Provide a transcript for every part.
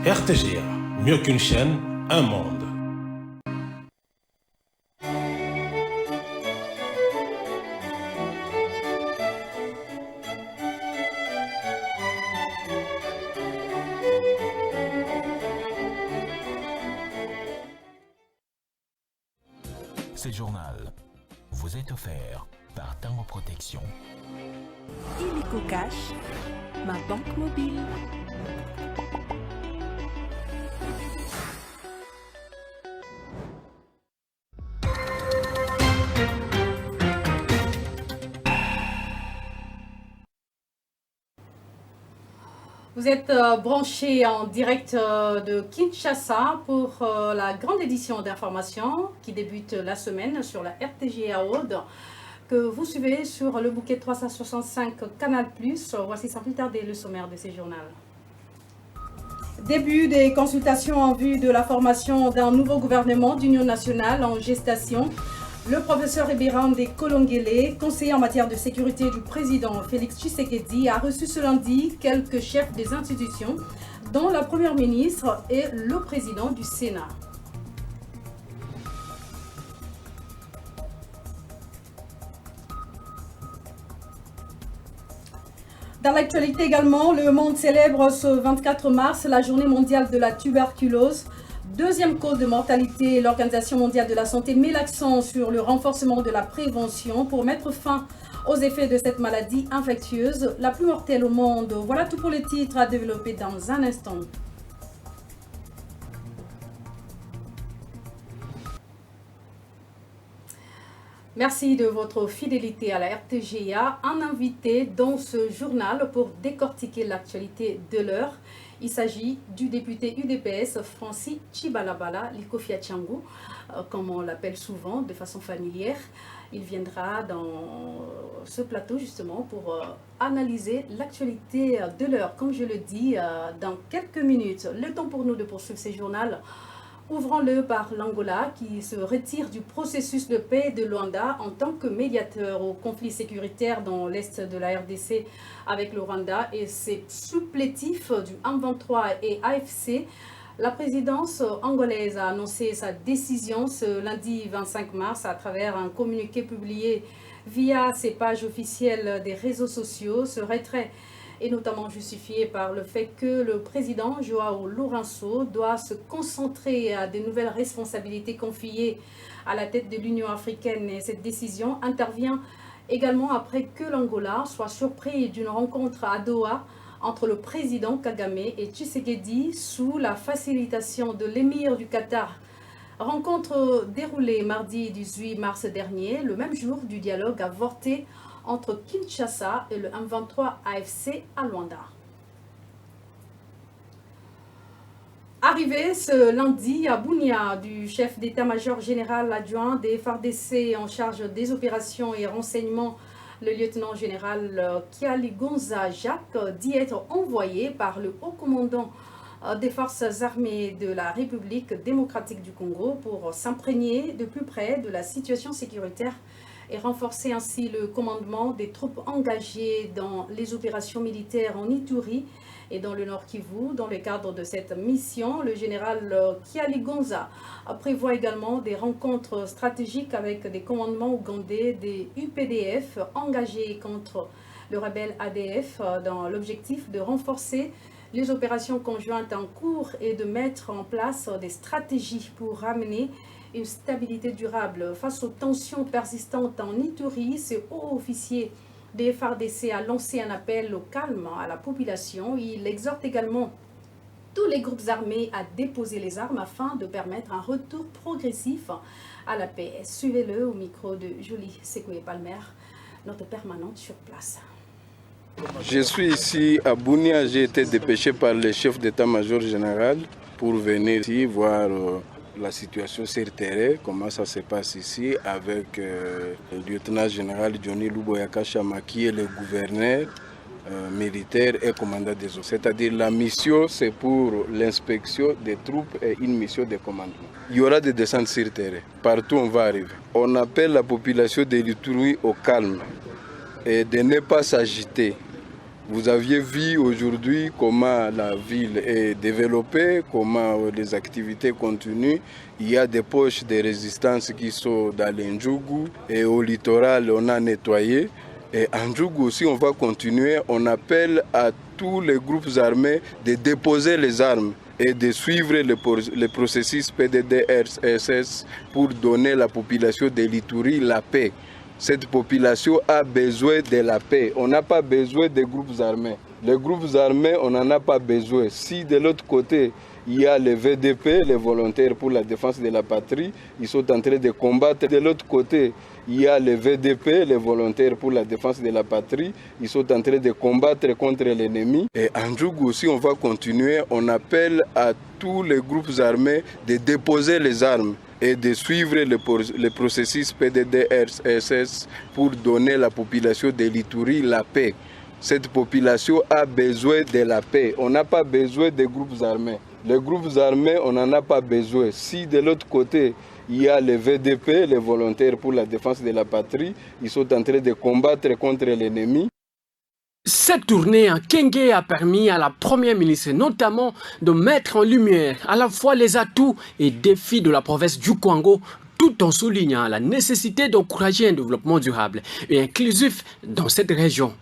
RTGA, mieux qu'une chaîne, un monde. Ce journal vous est offert par Tango Protection. Illico Cash, ma banque mobile. Vous êtes branchés en direct de Kinshasa pour la grande édition d'information qui débute la semaine sur la RTGA Aude, que vous suivez sur le bouquet 365 Canal+. Voici sans plus tarder le sommaire de ces journaux. Début des consultations en vue de la formation d'un nouveau gouvernement d'union nationale en gestation. Le professeur Ebirande Kolongele, conseiller en matière de sécurité du président Félix Tshisekedi, a reçu ce lundi quelques chefs des institutions, dont la première ministre et le président du Sénat. Dans l'actualité également, le monde célèbre ce 24 mars la journée mondiale de la tuberculose. Deuxième cause de mortalité, l'Organisation mondiale de la santé met l'accent sur le renforcement de la prévention pour mettre fin aux effets de cette maladie infectieuse, la plus mortelle au monde. Voilà tout pour les titres à développer dans un instant. Merci de votre fidélité à la RTGA. Un invité dans ce journal pour décortiquer l'actualité de l'heure. Il s'agit du député UDPS Francis Chibalabala Likofia Tchangou, comme on l'appelle souvent de façon familière. Il viendra dans ce plateau justement pour analyser l'actualité de l'heure. Comme je le dis, dans quelques minutes, le temps pour nous de poursuivre ce journal. Ouvrons-le par l'Angola qui se retire du processus de paix de Luanda en tant que médiateur au conflit sécuritaire dans l'est de la RDC avec le Rwanda et ses supplétifs du M23 et AFC. La présidence angolaise a annoncé sa décision ce lundi 25 mars à travers un communiqué publié via ses pages officielles des réseaux sociaux. Ce retrait est notamment justifié par le fait que le président João Lourenço doit se concentrer à de nouvelles responsabilités confiées à la tête de l'Union africaine. Et cette décision intervient également après que l'Angola soit surpris d'une rencontre à Doha entre le président Kagame et Tshisekedi sous la facilitation de l'émir du Qatar. Rencontre déroulée mardi 18 mars dernier, le même jour du dialogue avorté entre Kinshasa et le M23 AFC à Luanda. Arrivé ce lundi à Bunia du chef d'état-major général adjoint des FARDC en charge des opérations et renseignements, le lieutenant-général Kialigonza Jacques, dit être envoyé par le haut commandant des forces armées de la République démocratique du Congo pour s'imprégner de plus près de la situation sécuritaire et renforcer ainsi le commandement des troupes engagées dans les opérations militaires en Ituri et dans le Nord Kivu. Dans le cadre de cette mission, le général Kialigonza prévoit également des rencontres stratégiques avec des commandements ougandais des UPDF engagés contre le rebelle ADF dans l'objectif de renforcer les opérations conjointes en cours et de mettre en place des stratégies pour ramener une stabilité durable face aux tensions persistantes en Ituri. Ce haut officier des FARDC a lancé un appel au calme à la population. Il exhorte également tous les groupes armés à déposer les armes afin de permettre un retour progressif à la paix. Suivez-le au micro de Julie Sekoué-Palmer, notre permanente sur place. Je suis ici à Bunia, j'ai été dépêché par le chef d'état-major général pour venir ici voir la situation sur terrain, comment ça se passe ici avec le lieutenant général Johnny Luboyaka Chama qui est le gouverneur militaire et commandant des eaux. C'est-à-dire la mission c'est pour l'inspection des troupes et une mission de commandement. Il y aura des descentes sur terrain, partout on va arriver. On appelle la population de l'Ituri au calme et de ne pas s'agiter. Vous aviez vu aujourd'hui comment la ville est développée, comment les activités continuent. Il y a des poches de résistance qui sont dans l'Ndjougou et au littoral on a nettoyé. Et en Ndjougou aussi on va continuer. On appelle à tous les groupes armés de déposer les armes et de suivre le processus PDDRSS pour donner à la population de l'Ituri la paix. Cette population a besoin de la paix. On n'a pas besoin des groupes armés. Les groupes armés, on n'en a pas besoin. Si de l'autre côté, il y a les VDP, les volontaires pour la défense de la patrie, ils sont en train de combattre. De l'autre côté, il y a les VDP, les volontaires pour la défense de la patrie, ils sont en train de combattre contre l'ennemi. Et en Ndjougou aussi, on va continuer. On appelle à tous les groupes armés de déposer les armes et de suivre le processus PDDRSS pour donner à la population de l'Ituri la paix. Cette population a besoin de la paix. On n'a pas besoin des groupes armés. Les groupes armés, on n'en a pas besoin. Si de l'autre côté, il y a les VDP, les volontaires pour la défense de la patrie, ils sont en train de combattre contre l'ennemi. Cette tournée en Kenge a permis à la première ministre notamment de mettre en lumière à la fois les atouts et défis de la province du Kwango, tout en soulignant la nécessité d'encourager un développement durable et inclusif dans cette région.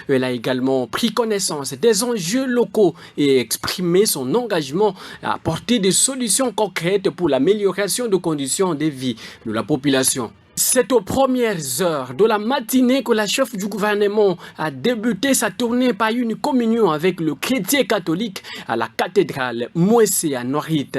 Elle a également pris connaissance des enjeux locaux et exprimé son engagement à apporter des solutions concrètes pour l'amélioration des conditions de vie de la population. C'est aux premières heures de la matinée que la chef du gouvernement a débuté sa tournée par une communion avec le chrétien catholique à la cathédrale Mouessé à Norit.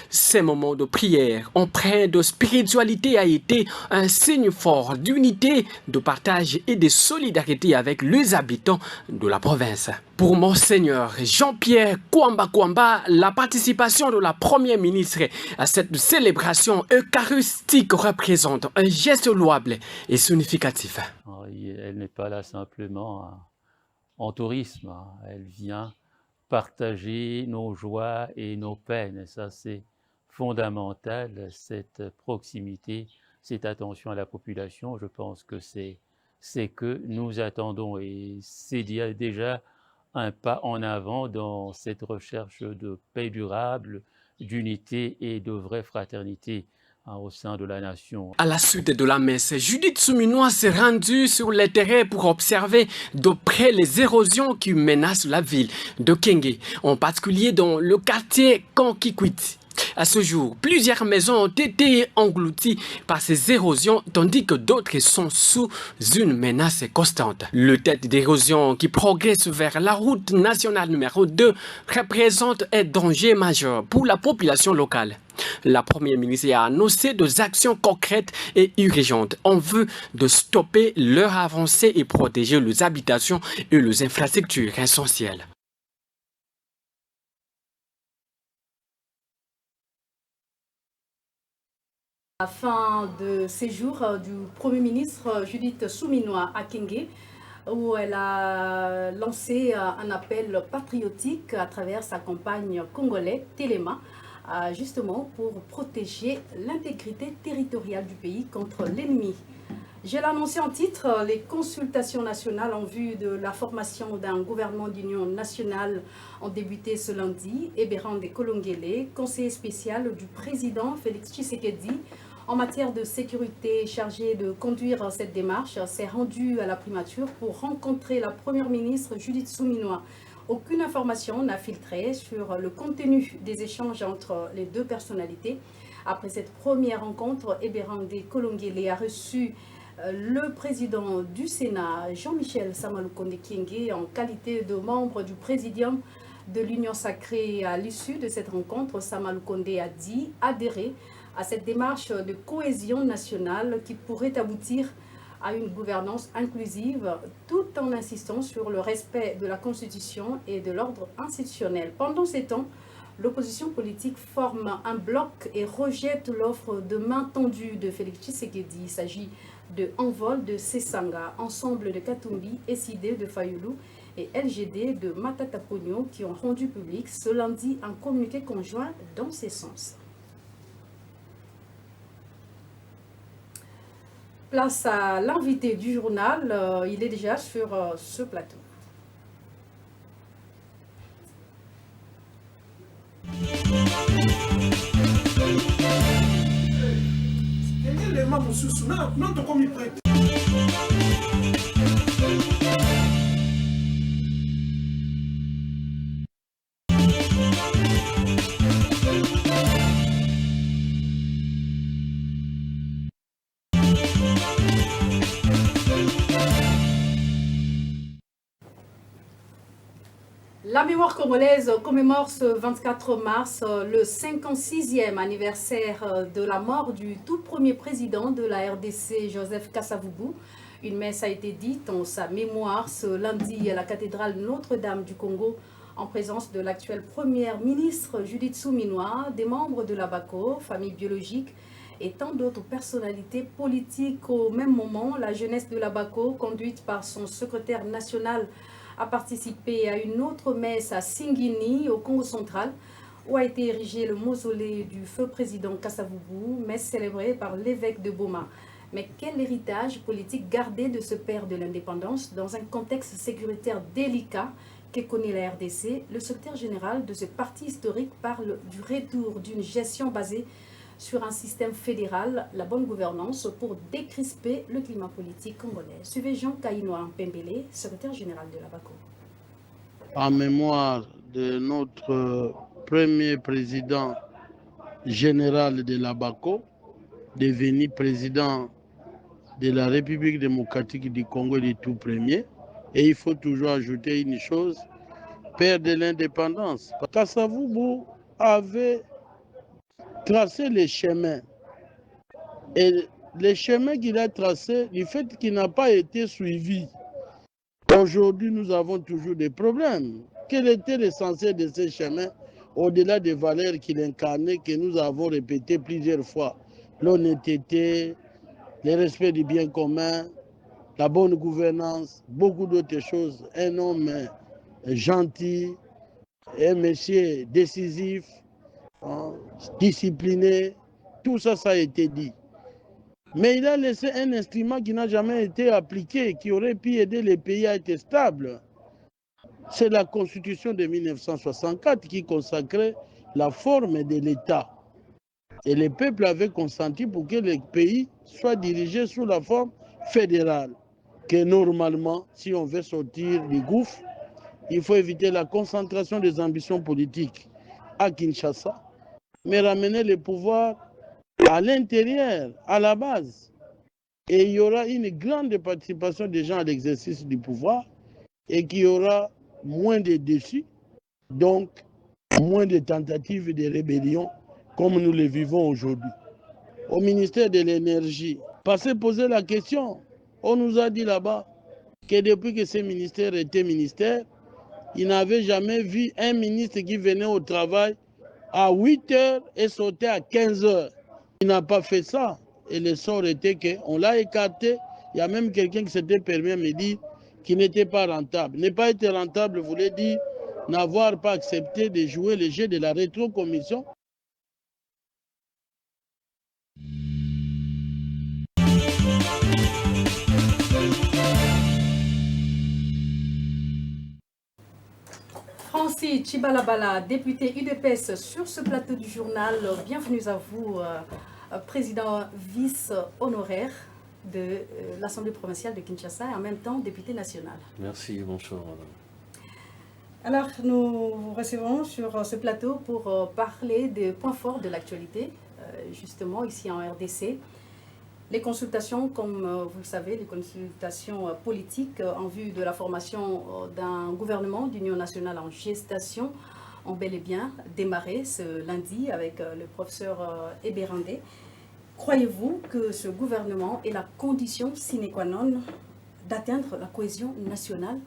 Ces moments de prière empreints de spiritualité a été un signe fort d'unité, de partage et de solidarité avec les habitants de la province. Pour Monseigneur Jean-Pierre Kwamba, la participation de la première ministre à cette célébration eucharistique représente un geste louable et significatif. Elle n'est pas là simplement en tourisme, elle vient partager nos joies et nos peines. Et ça, c'est fondamental, cette proximité, cette attention à la population. Je pense que c'est ce que nous attendons et c'est déjà un pas en avant dans cette recherche de paix durable, d'unité et de vraie fraternité au sein de la nation. À la suite de la messe, Judith Souminois s'est rendue sur les terrains pour observer de près les érosions qui menacent la ville de Kenge, en particulier dans le quartier Kankikwiti. À ce jour, plusieurs maisons ont été englouties par ces érosions, tandis que d'autres sont sous une menace constante. Le tête d'érosion qui progresse vers la route nationale numéro 2 représente un danger majeur pour la population locale. La première ministre a annoncé des actions concrètes et urgentes en vue de stopper leur avancée et protéger les habitations et les infrastructures essentielles. La fin de séjour du Premier ministre Judith Souminois à Kenge, où elle a lancé un appel patriotique à travers sa campagne congolaise Téléma, justement pour protéger l'intégrité territoriale du pays contre l'ennemi. Je l'ai annoncé en titre, les consultations nationales en vue de la formation d'un gouvernement d'union nationale ont débuté ce lundi. Eberhard Kolongele, conseiller spécial du président Félix Tshisekedi en matière de sécurité chargé de conduire cette démarche, s'est rendu à la primature pour rencontrer la première ministre Judith Souminois. Aucune information n'a filtré sur le contenu des échanges entre les deux personnalités. Après cette première rencontre, Eberhard Kolongele a reçu le président du Sénat, Jean-Michel Samalukonde Kyenge, en qualité de membre du présidium de l'Union sacrée. À l'issue de cette rencontre, Samalukonde a dit adhérer à cette démarche de cohésion nationale qui pourrait aboutir à une gouvernance inclusive tout en insistant sur le respect de la Constitution et de l'ordre institutionnel. Pendant ces temps, l'opposition politique forme un bloc et rejette l'offre de main tendue de Félix Tshisekedi. Il s'agit de Envol de Sesanga, Ensemble de Katumbi, SID de Fayoulou et LGD de Matata Pogno qui ont rendu public ce lundi un communiqué conjoint dans ces sens. Place à l'invité du journal, il est déjà sur ce plateau. élément mosusu non tokomi prêtre. La mémoire congolaise commémore ce 24 mars le 56e anniversaire de la mort du tout premier président de la RDC, Joseph Kasavubu. Une messe a été dite en sa mémoire ce lundi à la cathédrale Notre-Dame du Congo en présence de l'actuelle première ministre Judith Suminwa, des membres de la BACO, famille biologique et tant d'autres personnalités politiques. Au même moment, la jeunesse de la BACO, conduite par son secrétaire national, a participé à une autre messe à Singini, au Congo central, où a été érigé le mausolée du feu président Kasavubu, messe célébrée par l'évêque de Boma. Mais quel héritage politique garder de ce père de l'indépendance dans un contexte sécuritaire délicat que connaît la RDC? Le secrétaire général de ce parti historique parle du retour d'une gestion basée sur un système fédéral, la bonne gouvernance pour décrisper le climat politique congolais. Suivez Jean Kainoa Pembele, secrétaire général de la BACO. En mémoire de notre premier président général de la BACO, devenu président de la République démocratique du Congo du tout premier. Et il faut toujours ajouter une chose, père de l'indépendance. Kasavubu avait tracé les chemins. Et les chemins qu'il a tracés, du fait qu'il n'a pas été suivi, aujourd'hui nous avons toujours des problèmes. Quel était l'essentiel de ces chemins, au-delà des valeurs qu'il incarnait, que nous avons répétées plusieurs fois? L'honnêteté, le respect du bien commun, la bonne gouvernance, beaucoup d'autres choses. Un homme gentil, un monsieur décisif, discipliné, tout ça, ça a été dit. Mais il a laissé un instrument qui n'a jamais été appliqué, qui aurait pu aider les pays à être stables. C'est la Constitution de 1964 qui consacrait la forme de l'État. Et les peuples avaient consenti pour que les pays soient dirigés sous la forme fédérale. Que normalement, si on veut sortir du gouffre, il faut éviter la concentration des ambitions politiques à Kinshasa, mais ramener le pouvoir à l'intérieur, à la base. Et il y aura une grande participation des gens à l'exercice du pouvoir et qu'il y aura moins de déçus, donc moins de tentatives de rébellion comme nous le vivons aujourd'hui. Au ministère de l'Énergie, passez poser la question. On nous a dit là-bas que depuis que ce ministère était ministère, il n'avait jamais vu un ministre qui venait au travail à 8 heures et sortait à 15 heures. Il n'a pas fait ça. Et le sort était qu'on l'a écarté. Il y a même quelqu'un qui s'était permis de me dire qu'il n'était pas rentable. Ne pas être rentable voulait dire n'avoir pas accepté de jouer le jeu de la rétrocommission. Francis Chibalabala, député UDPS sur ce plateau du journal. Bienvenue à vous, président vice-honoraire de l'Assemblée provinciale de Kinshasa et en même temps député national. Merci, bonsoir madame. Alors nous vous recevons sur ce plateau pour parler des points forts de l'actualité, justement ici en RDC. Les consultations, comme vous le savez, les consultations politiques en vue de la formation d'un gouvernement d'union nationale en gestation ont bel et bien démarré ce lundi avec le professeur Eberandé. Croyez-vous que ce gouvernement est la condition sine qua non d'atteindre la cohésion nationale,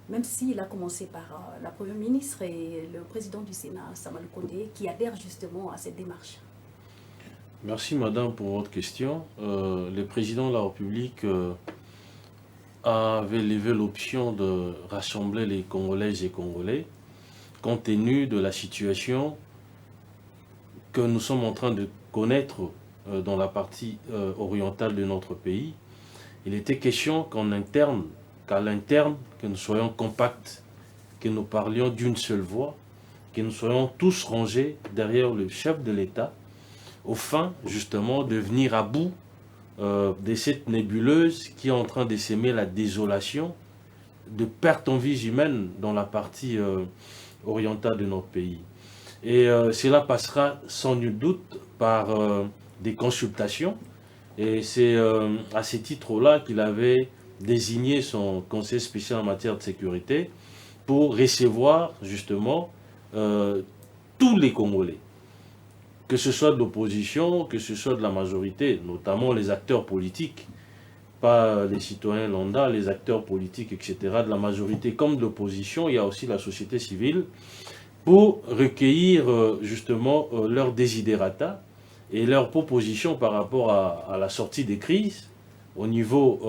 même s'il a commencé par la Première ministre et le président du Sénat, Sama Lukonde, qui adhèrent justement à cette démarche? Merci madame pour votre question. Le président de la République avait levé l'option de rassembler les Congolaises et Congolais compte tenu de la situation que nous sommes en train de connaître dans la partie orientale de notre pays. Il était question qu'à l'interne, que nous soyons compacts, que nous parlions d'une seule voix, que nous soyons tous rangés derrière le chef de l'État, au fin justement de venir à bout de cette nébuleuse qui est en train de s'aimer la désolation, de perte en vies humaines dans la partie orientale de notre pays. Et cela passera sans nul doute par des consultations. Et c'est à ce titre-là qu'il avait désigné son conseil spécial en matière de sécurité pour recevoir justement tous les Congolais, que ce soit de l'opposition, que ce soit de la majorité, notamment les acteurs politiques, pas les citoyens lambda, les acteurs politiques, etc., de la majorité comme de l'opposition. Il y a aussi la société civile, pour recueillir justement leurs desiderata et leurs propositions par rapport à la sortie des crises au niveau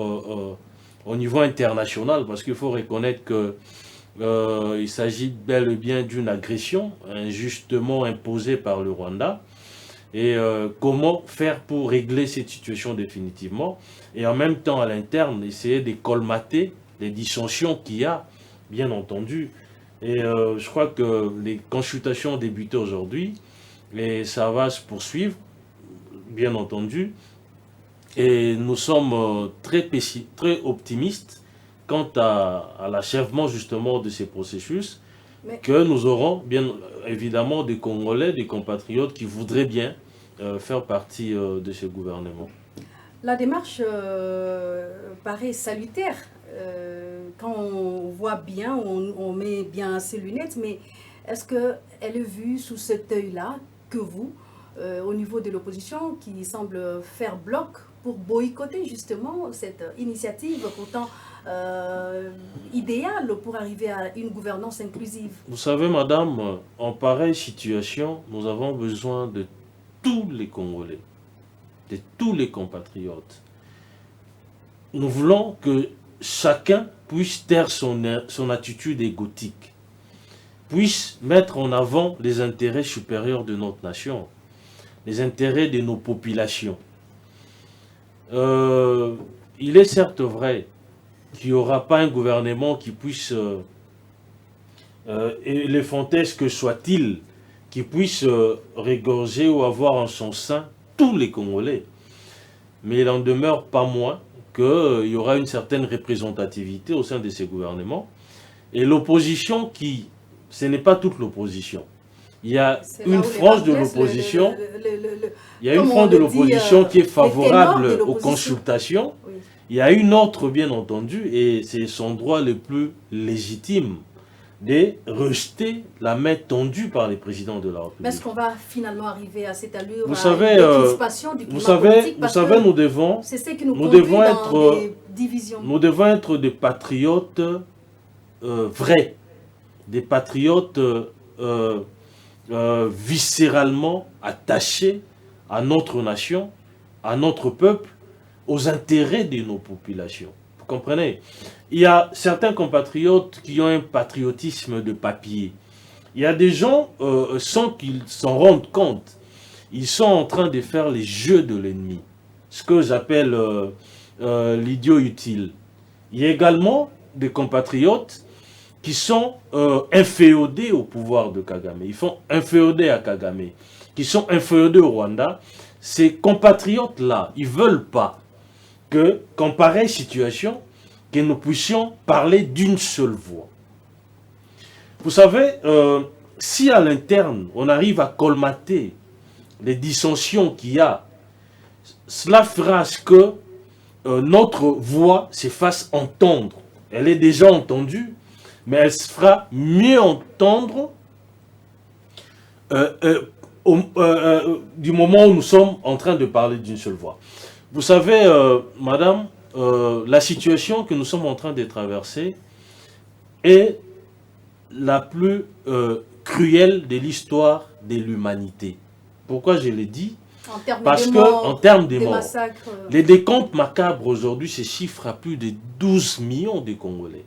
international, parce qu'il faut reconnaître que il s'agit bel et bien d'une agression injustement imposée par le Rwanda. Et comment faire pour régler cette situation définitivement, et en même temps à l'interne essayer de colmater les dissensions qu'il y a, bien entendu. Et je crois que les consultations ont débuté aujourd'hui et ça va se poursuivre, bien entendu. Et nous sommes très optimistes quant à l'achèvement justement de ces processus, que nous aurons bien évidemment des Congolais, des compatriotes qui voudraient bien faire partie de ce gouvernement. La démarche paraît salutaire quand on voit bien, on met bien ses lunettes, mais est-ce qu'elle est vue sous cet œil-là que vous, au niveau de l'opposition, qui semble faire bloc pour boycotter justement cette initiative pourtant idéale pour arriver à une gouvernance inclusive? Vous savez, madame, en pareille situation, nous avons besoin de tous les Congolais, de tous les compatriotes. Nous voulons que chacun puisse taire son attitude égotique, puisse mettre en avant les intérêts supérieurs de notre nation, les intérêts de nos populations. Il est certes vrai qu'il n'y aura pas un gouvernement qui puisse, éléphantesque soit-il, qui puisse régorger ou avoir en son sein tous les Congolais. Mais il n'en demeure pas moins qu'il y aura une certaine représentativité au sein de ces gouvernements. Et l'opposition ce n'est pas toute l'opposition. Il y a une frange de l'opposition, il y a une frange de l'opposition qui est favorable aux consultations. Oui. Il y a une autre, bien entendu, et c'est son droit le plus légitime de rejeter la main tendue par les présidents de la République. Mais est-ce qu'on va finalement arriver à cette allure, vous savez, nous devons être des patriotes vrais, des patriotes viscéralement attachés à notre nation, à notre peuple, aux intérêts de nos populations. Vous comprenez? Il y a certains compatriotes qui ont un patriotisme de papier. Il y a des gens, sans qu'ils s'en rendent compte, ils sont en train de faire les jeux de l'ennemi. Ce que j'appelle l'idiot utile. Il y a également des compatriotes qui sont inféodés au pouvoir de Kagame. Ils font inféoder à Kagame, qui sont inféodés au Rwanda. Ces compatriotes-là, ils ne veulent pas qu'en pareille situation, que nous puissions parler d'une seule voix. Vous savez, si à l'interne, on arrive à colmater les dissensions qu'il y a, cela fera ce que notre voix se fasse entendre. Elle est déjà entendue, mais elle se fera mieux entendre du moment où nous sommes en train de parler d'une seule voix. Vous savez, madame, la situation que nous sommes en train de traverser est la plus cruelle de l'histoire de l'humanité. Pourquoi je l'ai dit? Parce qu'en termes de morts, les décomptes macabres aujourd'hui se chiffrent à plus de 12 millions de Congolais.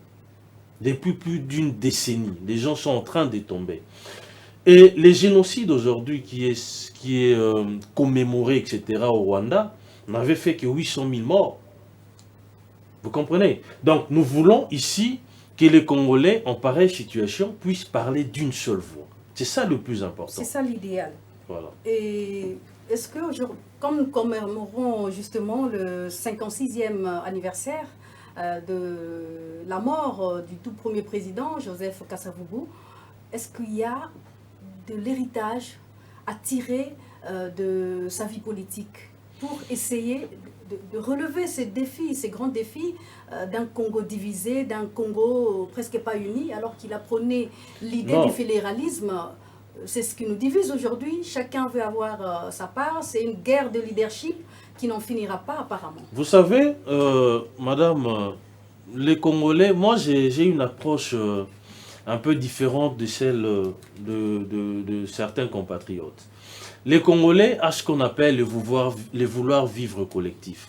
Depuis plus d'une décennie, les gens sont en train de tomber. Et les génocides aujourd'hui qui est commémoré, etc. au Rwanda, n'avait fait que 800 000 morts. Vous comprenez? Donc nous voulons ici que les Congolais en pareille situation puissent parler d'une seule voix. C'est ça le plus important. C'est ça l'idéal. Voilà. Et est-ce que, comme nous commémorons justement le 56e anniversaire de la mort du tout premier président, Joseph Kasavubu, est-ce qu'il y a de l'héritage à tirer de sa vie politique pour essayer de relever ces défis, ces grands défis d'un Congo divisé, d'un Congo presque pas uni, alors qu'il a prôné l'idée du fédéralisme? C'est ce qui nous divise aujourd'hui. Chacun veut avoir sa part. C'est une guerre de leadership qui n'en finira pas apparemment. Vous savez, madame, les Congolais, moi j'ai une approche un peu différente de celle de certains compatriotes. Les Congolais ont ce qu'on appelle le vouloir vivre collectif.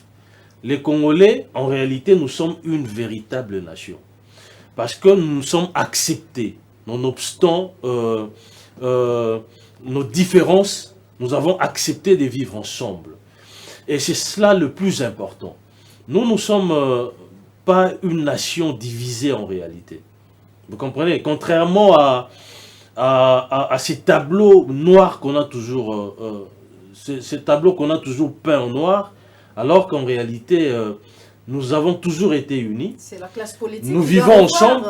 Les Congolais, en réalité, nous sommes une véritable nation. Parce que nous sommes acceptés, nonobstant nos différences, nous avons accepté de vivre ensemble. Et c'est cela le plus important. Nous ne sommes pas une nation divisée en réalité. Vous comprenez? Contrairement à ces tableaux noirs qu'on a toujours, ces tableaux qu'on a toujours peints en noir, alors qu'en réalité, nous avons toujours été unis. C'est la classe politique. Nous vivons ensemble.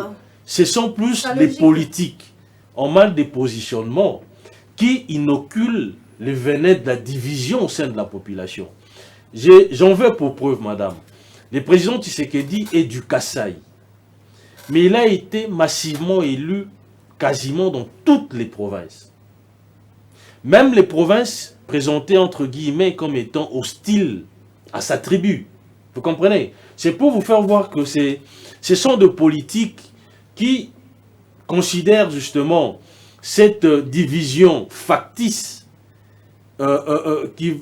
Ce sont plus les politiques en mal des positionnements qui inoculent le venin de la division au sein de la population. J'en veux pour preuve, madame. Le président Tshisekedi est du Kasaï. Mais il a été massivement élu quasiment dans toutes les provinces. Même les provinces présentées entre guillemets comme étant hostiles à sa tribu. Vous comprenez? C'est pour vous faire voir que ce sont des politiques qui considèrent justement cette division factice, qui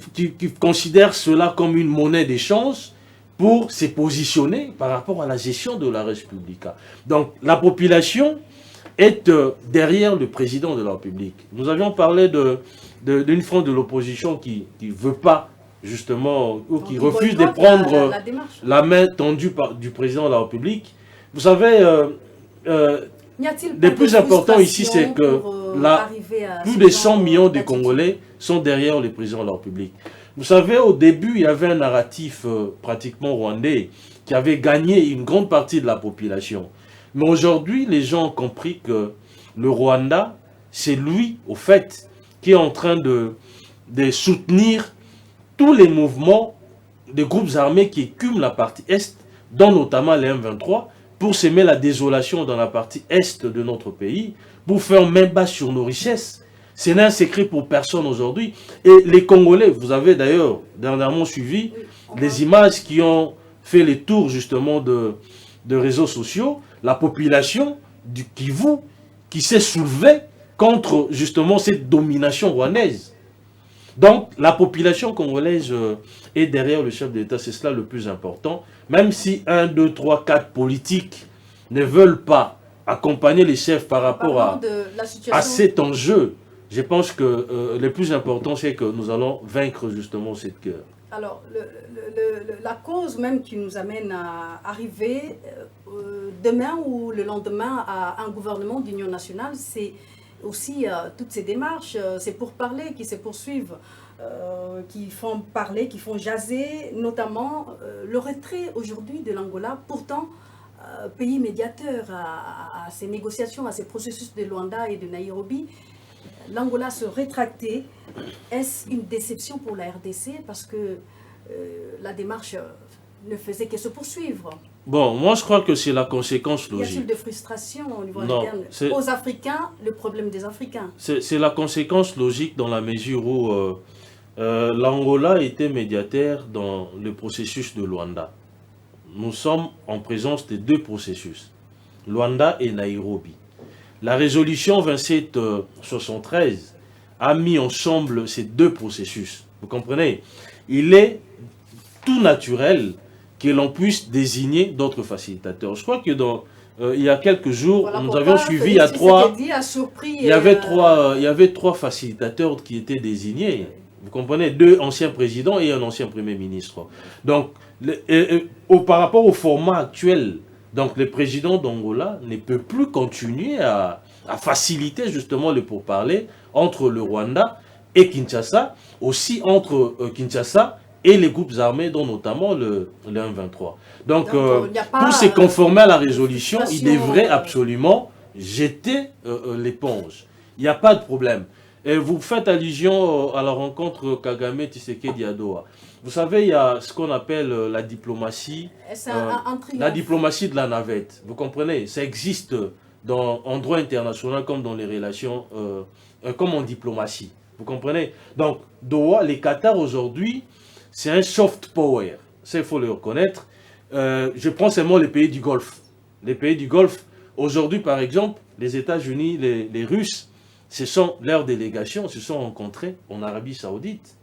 considèrent cela comme une monnaie d'échange pour se positionner par rapport à la gestion de la République. Donc la population est derrière le président de la République. Nous avions parlé d'une frange de l'opposition qui ne veut pas justement, ou qui refuse de prendre la main tendue du président de la République. Vous savez, le plus important ici, c'est que plus de 100 millions de Congolais sont derrière le président de la République. Vous savez, au début, il y avait un narratif pratiquement rwandais qui avait gagné une grande partie de la population. Mais aujourd'hui, les gens ont compris que le Rwanda, c'est lui, au fait, qui est en train de soutenir tous les mouvements des groupes armés qui écument la partie Est, dont notamment les M23, pour semer la désolation dans la partie Est de notre pays, pour faire main basse sur nos richesses. Ce n'est un secret pour personne aujourd'hui. Et les Congolais, vous avez d'ailleurs dernièrement suivi des images qui ont fait les tours justement de réseaux sociaux, la population du Kivu qui s'est soulevée contre justement cette domination rwandaise. Donc la population congolaise est derrière le chef d'État, c'est cela le plus important. Même si 1, 2, 3, 4 politiques ne veulent pas accompagner les chefs par rapport à cet enjeu, je pense que le plus important, c'est que nous allons vaincre justement cette guerre. Alors, la cause même qui nous amène à arriver demain ou le lendemain à un gouvernement d'union nationale, c'est aussi toutes ces démarches, ces pourparlers qui se poursuivent, qui font parler, qui font jaser, notamment le retrait aujourd'hui de l'Angola, pourtant pays médiateur à ces négociations, à ces processus de Luanda et de Nairobi. L'Angola se rétracter, est-ce une déception pour la RDC parce que la démarche ne faisait que se poursuivre? Bon, moi je crois que c'est la conséquence logique. Y a-t-il de frustration au niveau interne aux Africains, le problème des Africains? C'est la conséquence logique dans la mesure où l'Angola était médiataire dans le processus de Luanda. Nous sommes en présence des deux processus, Luanda et Nairobi. La résolution 2773 a mis ensemble ces deux processus. Vous comprenez? Il est tout naturel que l'on puisse désigner d'autres facilitateurs. Je crois que il y a quelques jours, voilà, nous avions suivi il y avait trois facilitateurs qui étaient désignés. Vous comprenez? 2 anciens présidents et un ancien premier ministre. Donc, par rapport au format actuel, donc le président d'Angola ne peut plus continuer à faciliter justement le pourparler entre le Rwanda et Kinshasa, aussi entre Kinshasa et les groupes armés, dont notamment le M23. Donc pour se conformer à la résolution, il devrait absolument jeter l'éponge. Il n'y a pas de problème. Et vous faites allusion à la rencontre Kagame-Tshisekedi à Doha. Vous savez, il y a ce qu'on appelle la diplomatie, la diplomatie de la navette. Vous comprenez? Ça existe en droit international comme dans les relations, comme en diplomatie. Vous comprenez? Donc, Doha, les Qatar aujourd'hui, c'est un soft power. Ça, il faut le reconnaître. Je prends seulement les pays du Golfe. Les pays du Golfe, aujourd'hui, par exemple, les États-Unis, les Russes, leurs délégations se sont rencontrées en Arabie Saoudite,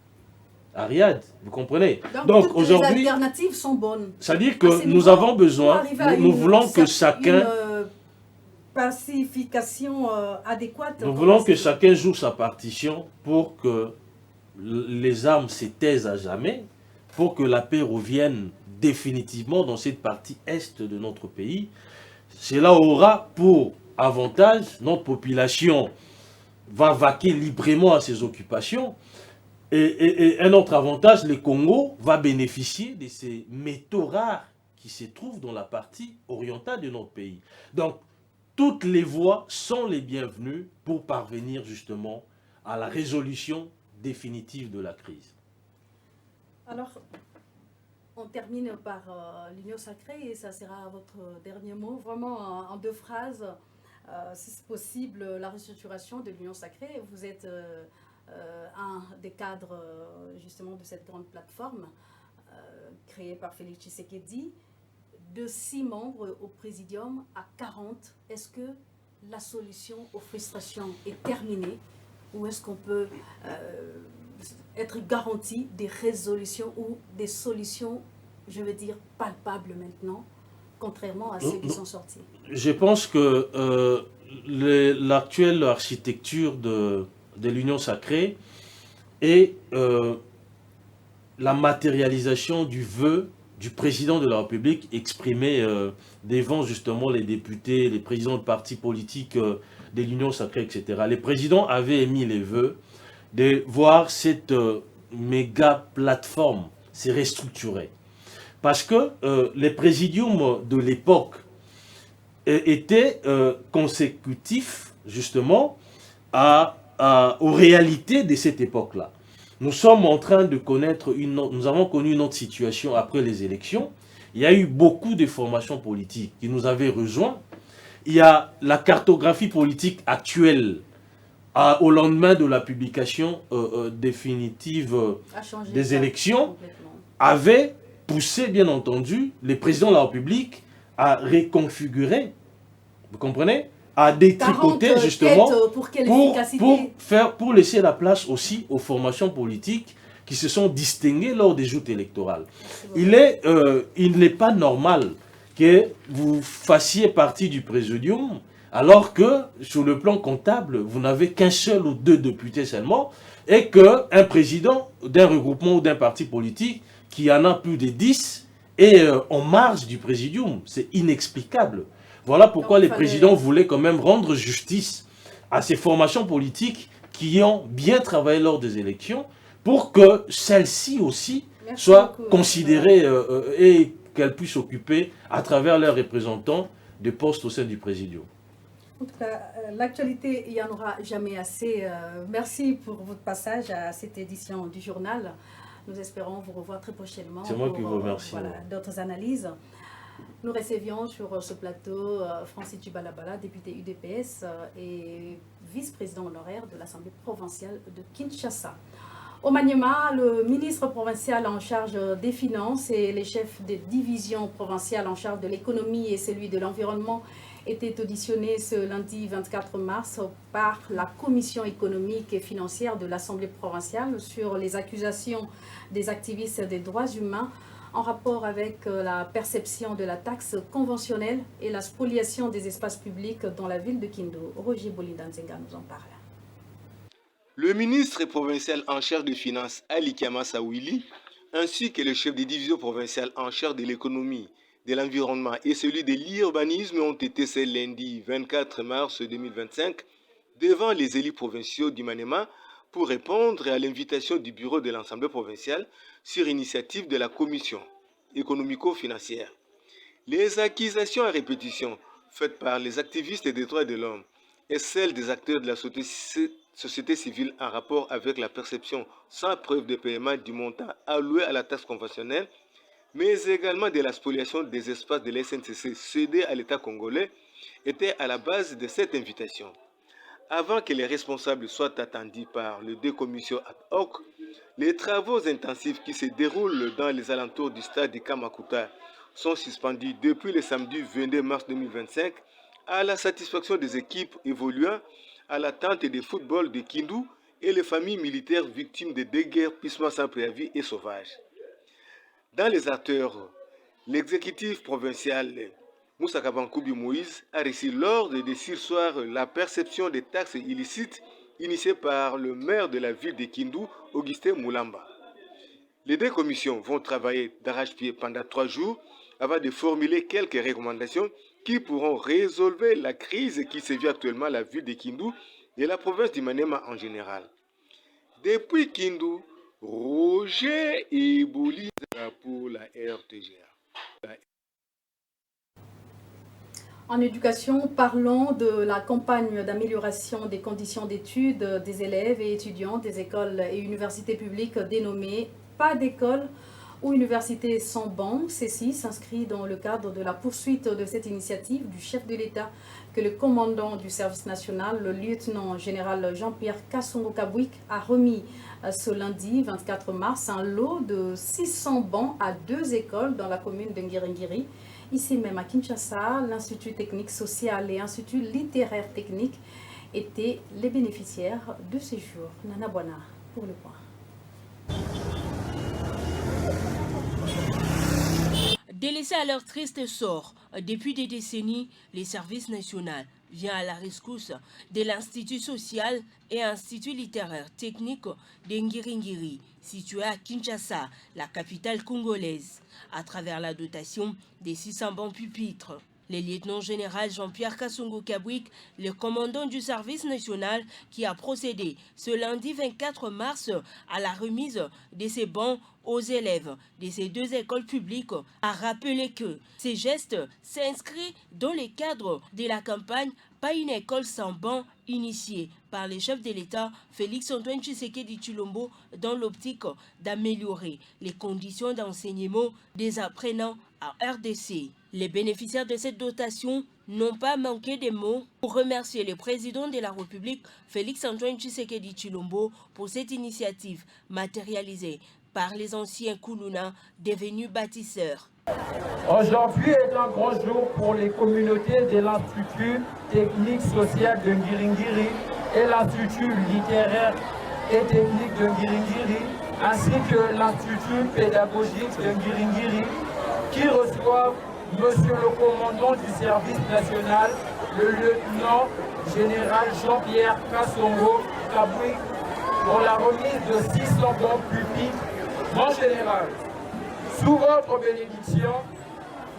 à Riyad, vous comprenez? Donc aujourd'hui, les alternatives sont bonnes. C'est-à-dire que nous avons besoin, nous voulons que chacun... pacification adéquate. Nous voulons que chacun joue sa partition pour que les armes se taisent à jamais, pour que la paix revienne définitivement dans cette partie est de notre pays. Cela aura pour avantage, notre population va vaquer librement à ses occupations. Et un autre avantage, le Congo va bénéficier de ces métaux rares qui se trouvent dans la partie orientale de notre pays. Donc, toutes les voies sont les bienvenues pour parvenir justement à la résolution définitive de la crise. Alors, on termine par l'Union sacrée et ça sera votre dernier mot. Vraiment en 2 phrases, si c'est possible, la restructuration de l'Union sacrée. Vous êtes un des cadres justement de cette grande plateforme créée par Félix Tshisekedi. De 6 membres au présidium à 40, est-ce que la solution aux frustrations est terminée ou est-ce qu'on peut être garanti des résolutions ou des solutions, je veux dire, palpables maintenant, contrairement à ceux qui sont sortis? Je pense que l'actuelle architecture de l'Union sacrée est la matérialisation du vœu du président de la République exprimé devant justement les députés, les présidents de partis politiques de l'Union sacrée, etc. Les présidents avaient émis les vœux de voir cette méga plateforme se restructurer. Parce que les présidiums de l'époque étaient consécutifs justement aux réalités de cette époque-là. Nous sommes en train de connaître nous avons connu une autre situation après les élections. Il y a eu beaucoup de formations politiques qui nous avaient rejoints. Il y a la cartographie politique actuelle au lendemain de la publication définitive des élections avait poussé, bien entendu, les présidents de la République à reconfigurer, vous comprenez, à détricoter justement pour laisser la place aussi aux formations politiques qui se sont distinguées lors des joutes électorales. Il n'est pas normal que vous fassiez partie du présidium alors que sur le plan comptable, vous n'avez qu'un seul ou 2 députés seulement et qu'un président d'un regroupement ou d'un parti politique qui en a plus de 10 est en marge du présidium. C'est inexplicable. Voilà pourquoi les présidents voulaient quand même rendre justice à ces formations politiques qui ont bien travaillé lors des élections pour que celles-ci aussi soient considérées et qu'elles puissent occuper à travers leurs représentants des postes au sein du présidium. En tout cas, l'actualité, il n'y en aura jamais assez. Merci pour votre passage à cette édition du journal. Nous espérons vous revoir très prochainement. C'est moi qui vous remercie. Voilà, d'autres analyses. Nous recevions sur ce plateau Francis Djibalabala, député UDPS et vice-président honoraire de l'Assemblée provinciale de Kinshasa. Au Maniema, le ministre provincial en charge des finances et les chefs des divisions provinciales en charge de l'économie et celui de l'environnement étaient auditionnés ce lundi 24 mars par la commission économique et financière de l'Assemblée provinciale sur les accusations des activistes des droits humains en rapport avec la perception de la taxe conventionnelle et la spoliation des espaces publics dans la ville de Kindu. Roger Bolindanzenga nous en parle. Le ministre provincial en charge des finances, Ali Kiama Sawili, ainsi que le chef des divisions provinciales en charge de l'économie, de l'environnement et celui de l'urbanisme ont été ce lundi 24 mars 2025 devant les élus provinciaux du Maniema pour répondre à l'invitation du bureau de l'Assemblée provinciale sur initiative de la commission économico-financière. Les accusations à répétition faites par les activistes des droits de l'homme et celles des acteurs de la société civile en rapport avec la perception sans preuve de paiement du montant alloué à la taxe conventionnelle, mais également de la spoliation des espaces de la SNCC cédés à l'État congolais, étaient à la base de cette invitation. Avant que les responsables soient attendus par les deux commissions ad hoc, les travaux intensifs qui se déroulent dans les alentours du stade de Kamakuta sont suspendus depuis le samedi 22 mars 2025 à la satisfaction des équipes évoluant à l'attente des footballs de Kindu et les familles militaires victimes de déguerpissements sans préavis et sauvages. Dans les acteurs, l'exécutif provincial Moussa Kabankoubi Moïse a reçu l'ordre de surseoir la perception des taxes illicites initiée par le maire de la ville de Kindu, Augustin Moulamba. Les deux commissions vont travailler d'arrache-pied pendant 3 jours avant de formuler quelques recommandations qui pourront résolver la crise qui sévit actuellement à la ville de Kindu et la province du Maniema en général. Depuis Kindu, Roger Ebouli pour la RTGA. En éducation, parlons de la campagne d'amélioration des conditions d'études des élèves et étudiants des écoles et universités publiques dénommée « Pas d'école ou université sans banc ». Ceci s'inscrit dans le cadre de la poursuite de cette initiative du chef de l'État que le commandant du service national, le lieutenant-général Jean-Pierre Kasongo-Kabouik, a remis ce lundi 24 mars un lot de 600 bancs à 2 écoles dans la commune de Ngiringiri. Ici même à Kinshasa, l'Institut technique social et l'Institut littéraire technique étaient les bénéficiaires de ces jours. Nana Bwana pour le point. Délaissés à leur triste sort, depuis des décennies, les services nationaux viennent à la rescousse de l'Institut social et Institut littéraire technique de Ngiringiri, situé à Kinshasa, la capitale congolaise, à travers la dotation des 600 bancs pupitres. Le lieutenant-général Jean-Pierre Kasongo-Kabouik, le commandant du service national qui a procédé ce lundi 24 mars à la remise de ces bancs aux élèves de ces 2 écoles publiques, a rappelé que ces gestes s'inscrivent dans le cadre de la campagne « Pas une école sans bancs » initiée par le chef de l'État Félix-Antoine Tshisekedi Tshilombo dans l'optique d'améliorer les conditions d'enseignement des apprenants à RDC. Les bénéficiaires de cette dotation n'ont pas manqué de mots pour remercier le président de la République Félix-Antoine Tshisekedi Tshilombo pour cette initiative matérialisée par les anciens Koulouna devenus bâtisseurs. Aujourd'hui est un grand jour pour les communautés de l'Institut technique social de Ngiringiri et l'Institut littéraire et technique de Ngiringiri, ainsi que l'Institut pédagogique de Ngiringiri, qui reçoivent Monsieur le commandant du service national, le lieutenant-général Jean-Pierre Kasongo-Kabouik, pour la remise de 600 bancs pupitres. Mon général, sous votre bénédiction,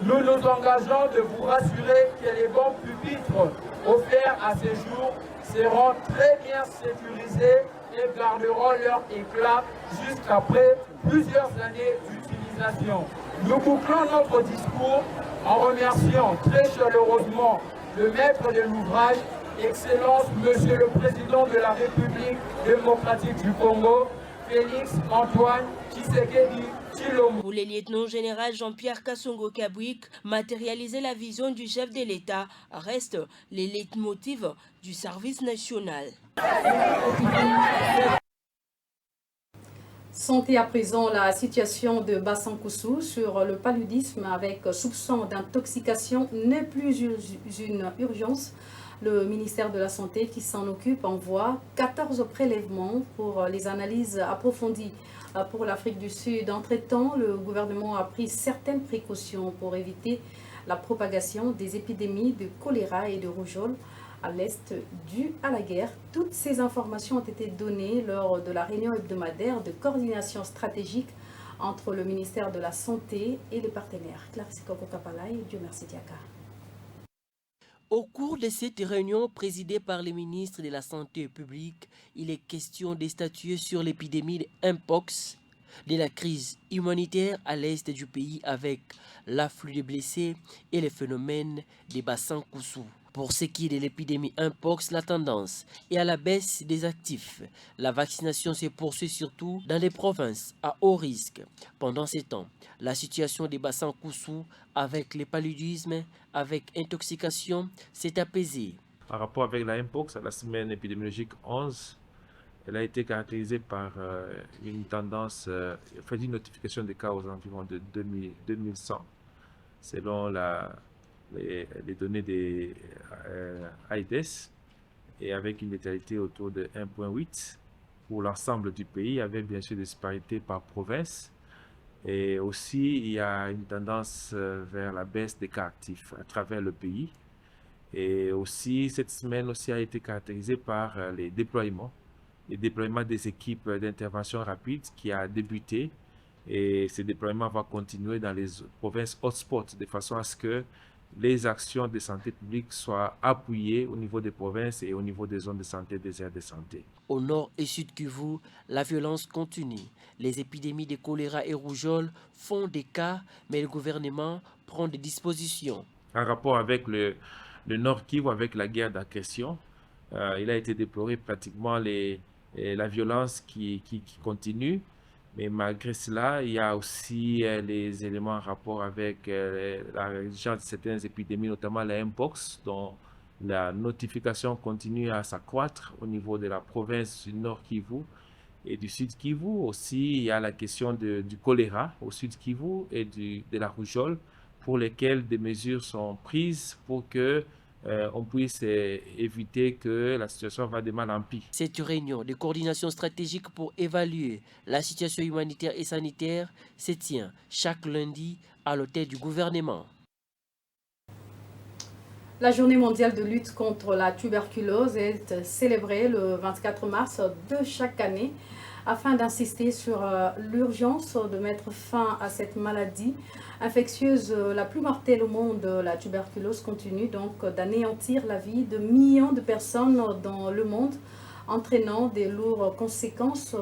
nous nous engageons de vous rassurer que les bancs pupitres offerts à ces jours seront très bien sécurisés et garderont leur éclat jusqu'après plusieurs années d'utilisation. Nous bouclons notre discours en remerciant très chaleureusement le maître de l'ouvrage, Excellence Monsieur le Président de la République démocratique du Congo, Félix-Antoine Tshisekedi Tshilombo. Pour le lieutenant-général Jean-Pierre Kasongo-Kabouik, matérialiser la vision du chef de l'État reste le leitmotiv du service national. Santé à présent, la situation de Bassankoussou sur le paludisme avec soupçon d'intoxication n'est plus une urgence. Le ministère de la Santé qui s'en occupe envoie 14 prélèvements pour les analyses approfondies pour l'Afrique du Sud. Entre-temps, le gouvernement a pris certaines précautions pour éviter la propagation des épidémies de choléra et de rougeole à l'est due à la guerre. Toutes ces informations ont été données lors de la réunion hebdomadaire de coordination stratégique entre le ministère de la Santé et les partenaires. Clarisse Kokokapalai, Dieu merci Diaka. Au cours de cette réunion présidée par le ministre de la Santé publique, il est question de statuer sur l'épidémie de Mpox, de la crise humanitaire à l'est du pays avec l'afflux de blessés et le phénomène des bassins Koussou. Pour ce qui est de l'épidémie Mpox, la tendance est à la baisse des actifs. La vaccination se poursuit surtout dans les provinces à haut risque. Pendant ces temps, la situation des bassins Koussou avec le paludisme, avec intoxication, s'est apaisée. En rapport avec la Mpox, à la semaine épidémiologique 11, elle a été caractérisée par une tendance, une notification des cas aux environs de 2100, selon les données des AIDS, et avec une létalité autour de 1,8 pour l'ensemble du pays, avec bien sûr des disparités par province. Et aussi, il y a une tendance vers la baisse des cas actifs à travers le pays. Et aussi, cette semaine aussi a été caractérisée par les déploiements des équipes d'intervention rapide qui a débuté. Et ce déploiement va continuer dans les provinces hotspots de façon à ce que les actions de santé publique soient appuyées au niveau des provinces et au niveau des zones de santé, des aires de santé. Au nord et sud Kivu, la violence continue. Les épidémies de choléra et rougeole font des cas, mais le gouvernement prend des dispositions. En rapport avec le nord Kivu, avec la guerre d'agression, il a été déploré pratiquement la violence qui continue. Mais malgré cela, il y a aussi les éléments en rapport avec la région de certaines épidémies, notamment la Mpox, dont la notification continue à s'accroître au niveau de la province du Nord Kivu et du Sud Kivu. Aussi, il y a la question du choléra au Sud Kivu et de la rougeole, pour lesquelles des mesures sont prises pour que on puisse éviter que la situation va de mal en pis. Cette réunion de coordination stratégique pour évaluer la situation humanitaire et sanitaire se tient chaque lundi à l'hôtel du gouvernement. La journée mondiale de lutte contre la tuberculose est célébrée le 24 mars de chaque année afin d'insister sur l'urgence de mettre fin à cette maladie infectieuse la plus mortelle au monde. La tuberculose continue donc d'anéantir la vie de millions de personnes dans le monde, entraînant de lourdes conséquences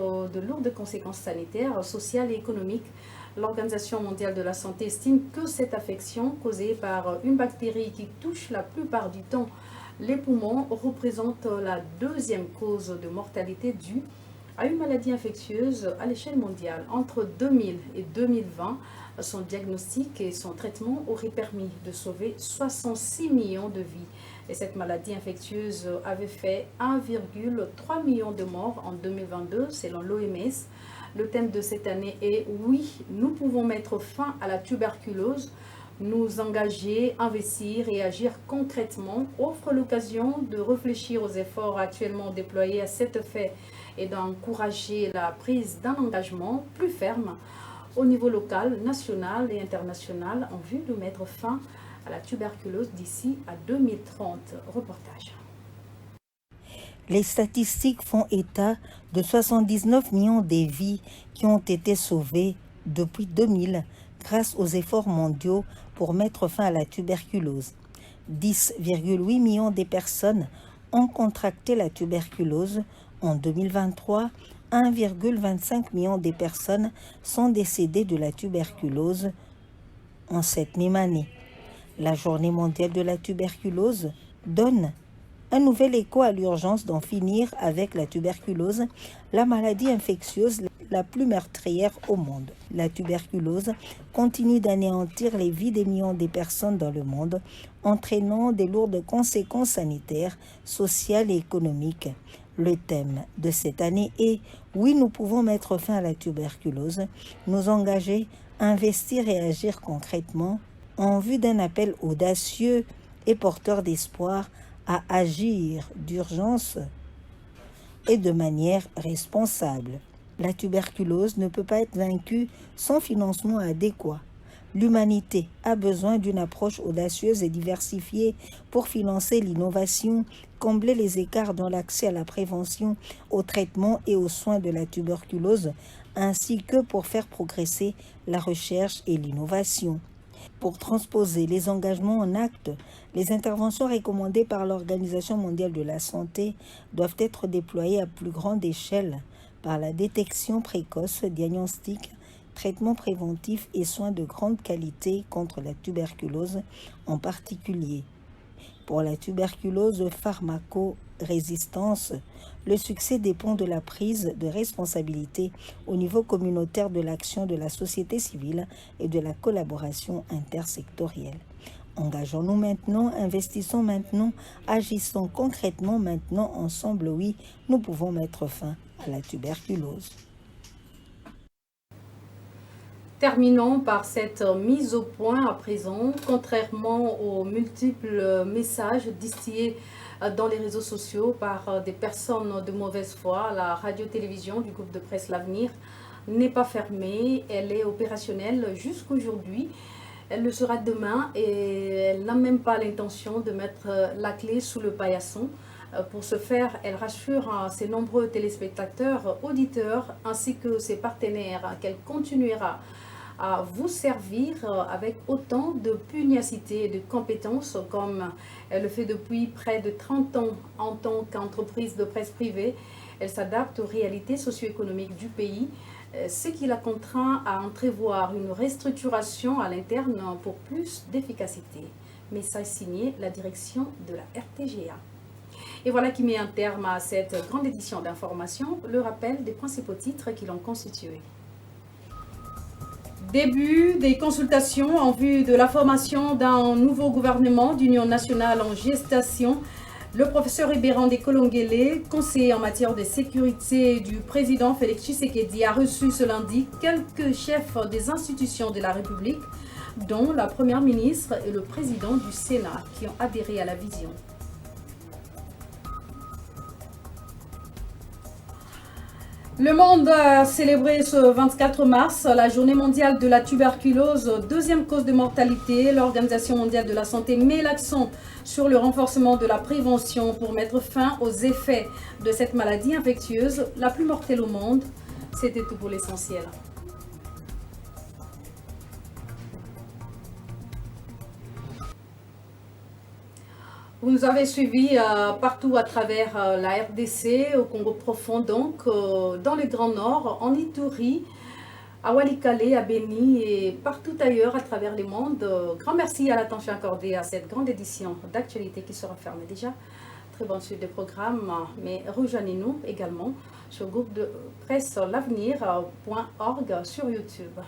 sanitaires, sociales et économiques. L'Organisation mondiale de la santé estime que cette affection causée par une bactérie qui touche la plupart du temps les poumons représente la deuxième cause de mortalité due à une maladie infectieuse à l'échelle mondiale. Entre 2000 et 2020, son diagnostic et son traitement auraient permis de sauver 66 millions de vies. Et cette maladie infectieuse avait fait 1,3 million de morts en 2022, selon l'OMS. Le thème de cette année est « Oui, nous pouvons mettre fin à la tuberculose ». Nous engager, investir et agir concrètement offre l'occasion de réfléchir aux efforts actuellement déployés à cet effet et d'encourager la prise d'un engagement plus ferme au niveau local, national et international en vue de mettre fin à la tuberculose d'ici à 2030. Reportage. Les statistiques font état de 79 millions de vies qui ont été sauvées depuis 2000 grâce aux efforts mondiaux pour mettre fin à la tuberculose. 10,8 millions de personnes ont contracté la tuberculose. En 2023, 1,25 million de personnes sont décédées de la tuberculose en cette même année. La Journée mondiale de la tuberculose donne un nouvel écho à l'urgence d'en finir avec la tuberculose, la maladie infectieuse la plus meurtrière au monde. La tuberculose continue d'anéantir les vies des millions de personnes dans le monde, entraînant de lourdes conséquences sanitaires, sociales et économiques. Le thème de cette année est « Oui, nous pouvons mettre fin à la tuberculose, nous engager, investir et agir concrètement en vue d'un appel audacieux et porteur d'espoir à agir d'urgence et de manière responsable. La tuberculose ne peut pas être vaincue sans financement adéquat. L'humanité a besoin d'une approche audacieuse et diversifiée pour financer l'innovation, combler les écarts dans l'accès à la prévention, au traitement et aux soins de la tuberculose, ainsi que pour faire progresser la recherche et l'innovation. Pour transposer les engagements en actes, Les interventions recommandées par l'Organisation mondiale de la santé doivent être déployées à plus grande échelle par la détection précoce, diagnostic, traitement préventif et soins de grande qualité contre la tuberculose en particulier. Pour la tuberculose pharmaco-résistance, le succès dépend de la prise de responsabilité au niveau communautaire de l'action de la société civile et de la collaboration intersectorielle. Engageons-nous maintenant, investissons maintenant, agissons concrètement maintenant, ensemble, oui, nous pouvons mettre fin à la tuberculose. Terminons par cette mise au point à présent. Contrairement aux multiples messages distillés dans les réseaux sociaux par des personnes de mauvaise foi, la radio-télévision du groupe de presse L'Avenir n'est pas fermée. Elle est opérationnelle jusqu'aujourd'hui. Elle le sera demain et elle n'a même pas l'intention de mettre la clé sous le paillasson. Pour ce faire, elle rassure ses nombreux téléspectateurs, auditeurs ainsi que ses partenaires qu'elle continuera à vous servir avec autant de pugnacité et de compétences comme elle le fait depuis près de 30 ans en tant qu'entreprise de presse privée. Elle s'adapte aux réalités socio-économiques du pays, ce qui la contraint à entrevoir une restructuration à l'interne pour plus d'efficacité. Message signé la direction de la RTGA. Et voilà qui met un terme à cette grande édition d'information. Le rappel des principaux titres qui l'ont constitué. Début des consultations en vue de la formation d'un nouveau gouvernement d'union nationale en gestation. Le professeur Ibérandé Kolongele, conseiller en matière de sécurité du président Félix Tshisekedi, a reçu ce lundi quelques chefs des institutions de la République, dont la première ministre et le président du Sénat, qui ont adhéré à la vision. Le monde a célébré ce 24 mars la journée mondiale de la tuberculose, deuxième cause de mortalité. L'Organisation mondiale de la santé met l'accent sur le renforcement de la prévention pour mettre fin aux effets de cette maladie infectieuse, la plus mortelle au monde. C'était tout pour l'essentiel. Vous nous avez suivis partout à travers la RDC, au Congo profond, donc dans le Grand Nord, en Ituri, à Walikale, à Beni et partout ailleurs à travers le monde. Grand merci à l'attention accordée à cette grande édition d'actualité qui sera fermée déjà. Très bonne suite de programme, mais rejoignez-nous également sur le groupe de presse l'avenir.org sur YouTube.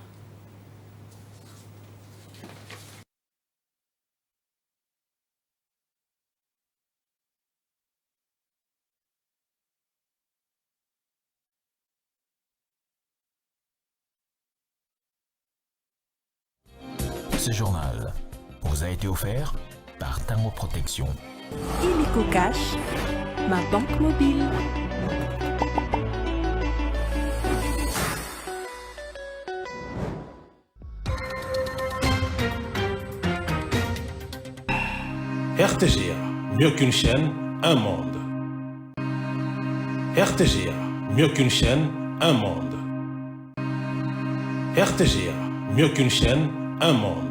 Ce journal vous a été offert par Tango Protection. Illico Cash, ma banque mobile. RTGA, mieux qu'une chaîne, un monde. RTGA, mieux qu'une chaîne, un monde. RTGA, mieux qu'une chaîne, un monde.